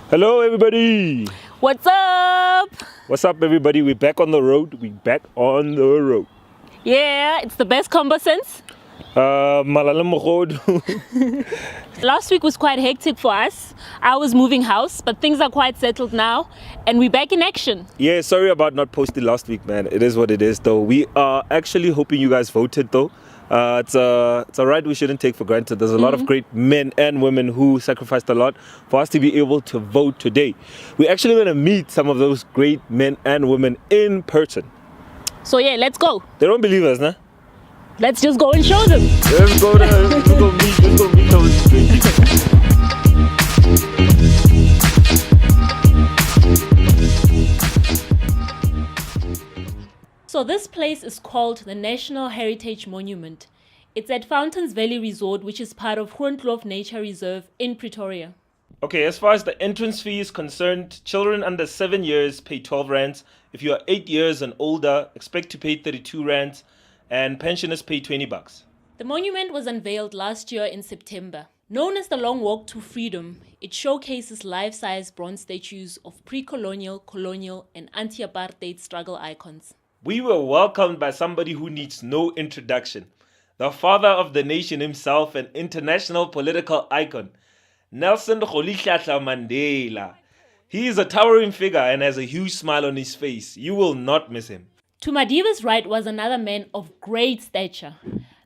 Hello everybody! What's up? What's up everybody? We're back on the road. Yeah, it's the best combo since. Malala Mogodu. Last week was quite hectic for us. I was moving house, but things are quite settled now and we're back in action. Yeah, sorry about not posting last week, man. It is what it is though. We are actually hoping you guys voted though. It's a right we shouldn't take for granted. There's a lot of great men and women who sacrificed a lot for us to be able to vote today. We're actually going to meet some of those great men and women in person. So yeah, let's go. They don't believe us, nah? Let's just go and show them. Let's go there. Let's go meet some of these great people. So this place is called the National Heritage Monument. It's at Fountains Valley Resort, which is part of Groenkloof Nature Reserve in Pretoria. Okay, as far as the entrance fee is concerned, children under 7 years pay 12 rands. If you are 8 years and older, expect to pay 32 rands, and pensioners pay 20 bucks. The monument was unveiled last year in September. Known as the Long Walk to Freedom, it showcases life-size bronze statues of pre-colonial, colonial, and anti-apartheid struggle icons. We were welcomed by somebody who needs no introduction. The father of the nation himself, an international political icon, Nelson Rolihlahla Mandela. He is a towering figure and has a huge smile on his face. You will not miss him. To Madiba's right was another man of great stature,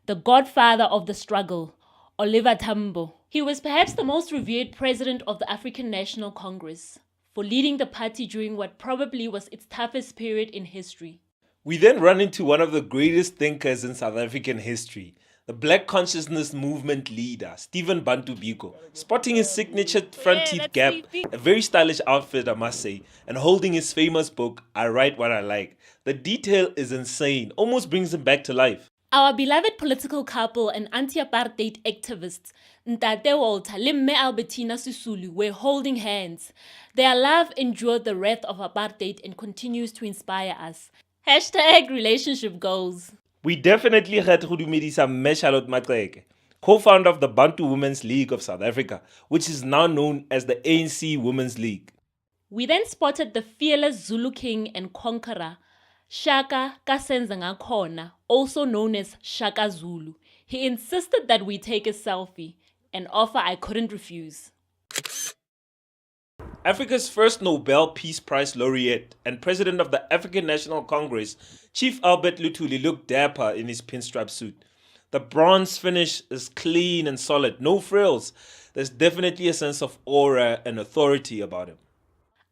the godfather of the struggle, Oliver Tambo. He was perhaps the most revered president of the African National Congress for leading the party during what probably was its toughest period in history. We then run into one of the greatest thinkers in South African history, the Black Consciousness Movement leader, Stephen Bantu Biko, spotting his signature front teeth gap, a very stylish outfit I must say, and holding his famous book, I Write What I Like. The detail is insane, almost brings him back to life. Our beloved political couple and anti-apartheid activists, Ntate Walter and Albertina Sisulu, were holding hands. Their love endured the wrath of apartheid and continues to inspire us. #relationship goals. We definitely had Khudumedisa Maxeke, co-founder of the Bantu Women's League of South Africa, which is now known as the ANC Women's League. We then spotted the fearless Zulu king and conqueror, Shaka Ngakhona, also known as Shaka Zulu. He insisted that we take a selfie, an offer I couldn't refuse. Africa's first Nobel Peace Prize laureate and president of the African National Congress, Chief Albert Luthuli, looked dapper in his pinstripe suit. The bronze finish is clean and solid, no frills. There's definitely a sense of aura and authority about him.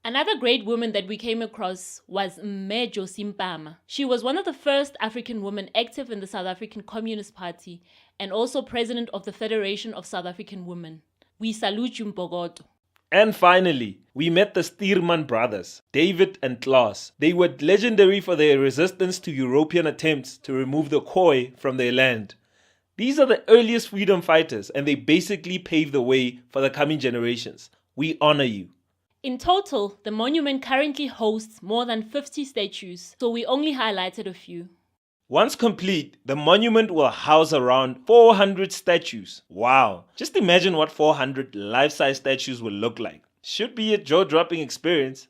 Another great woman that we came across was EhJO. She was one of the first African women active in the South African Communist Party and also president of the Federation of South African Women. We salute you, Mpokoto. And finally, we met the Stearman brothers, David and Klaas. They were legendary for their resistance to European attempts to remove the Khoi from their land. These are the earliest freedom fighters and they basically paved the way for the coming generations. We honor you. In total, the monument currently hosts more than 50 statues, so we only highlighted a few. Once complete, the monument will house around 400 statues. Wow! Just imagine what 400 life-size statues will look like. Should be a jaw-dropping experience.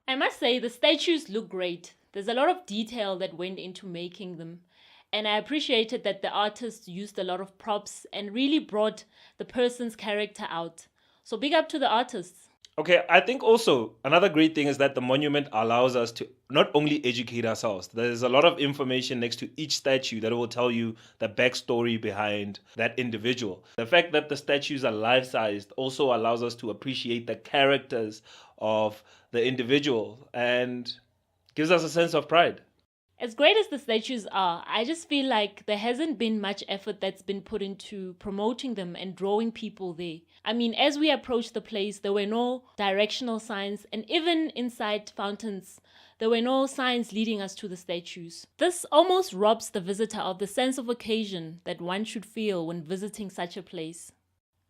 I must say the statues look great. There's a lot of detail that went into making them. And I appreciated that the artists used a lot of props and really brought the person's character out. So big up to the artists. Okay, I think also another great thing is that the monument allows us to not only educate ourselves, there's a lot of information next to each statue that will tell you the backstory behind that individual. The fact that the statues are life-sized also allows us to appreciate the characters of the individual and gives us a sense of pride. As great as the statues are, I just feel like there hasn't been much effort that's been put into promoting them and drawing people there. I mean, as we approached the place, there were no directional signs, and even inside fountains, there were no signs leading us to the statues. This almost robs the visitor of the sense of occasion that one should feel when visiting such a place.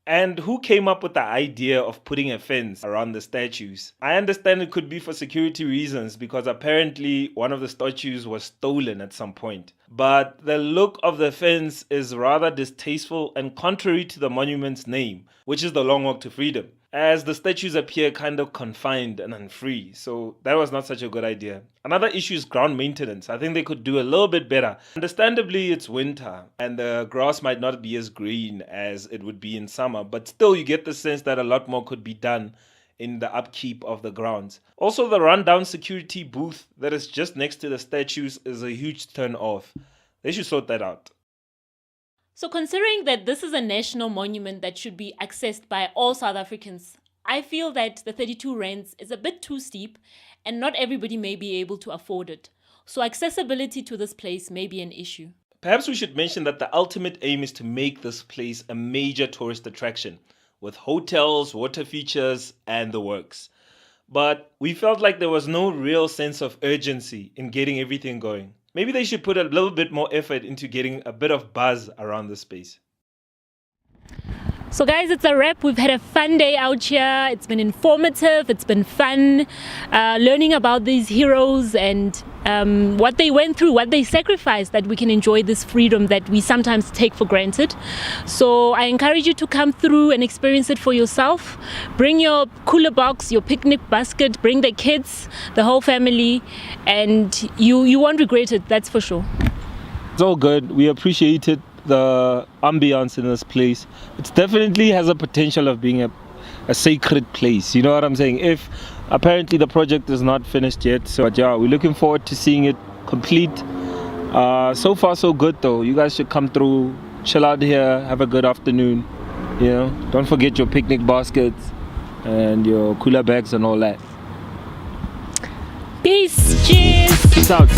And who came up with the idea of putting a fence around the statues? I understand it could be for security reasons because apparently one of the statues was stolen at some point. But the look of the fence is rather distasteful and contrary to the monument's name, which is the Long Walk to Freedom, as the statues appear kind of confined and unfree. So that was not such a good idea. Another issue is ground maintenance. I think they could do a little bit better. Understandably, it's winter and the grass might not be as green as it would be in summer, but still you get the sense that a lot more could be done in the upkeep of the grounds. Also, the rundown security booth that is just next to the statues is a huge turn off. They should sort that out. So considering that this is a national monument that should be accessed by all South Africans, I feel that the 32 rands is a bit too steep and not everybody may be able to afford it. So accessibility to this place may be an issue. Perhaps we should mention that the ultimate aim is to make this place a major tourist attraction with hotels, water features, and the works. But we felt like there was no real sense of urgency in getting everything going. Maybe they should put a little bit more effort into getting a bit of buzz around the space. So guys, it's a wrap. We've had a fun day out here. It's been informative, it's been fun, learning about these heroes and what they went through, what they sacrificed, that we can enjoy this freedom that we sometimes take for granted. So I encourage you to come through and experience it for yourself. Bring your cooler box, your picnic basket, bring the kids, the whole family, and you won't regret it, that's for sure. It's all good. We appreciated the ambience in this place. It definitely has a potential of being a sacred place. You know what I'm saying? If apparently the project is not finished yet, so but yeah, we're looking forward to seeing it complete. So far so good though. You guys should come through, chill out here, have a good afternoon. You know, don't forget your picnic baskets and your cooler bags and all that. Peace. Cheers. Peace out.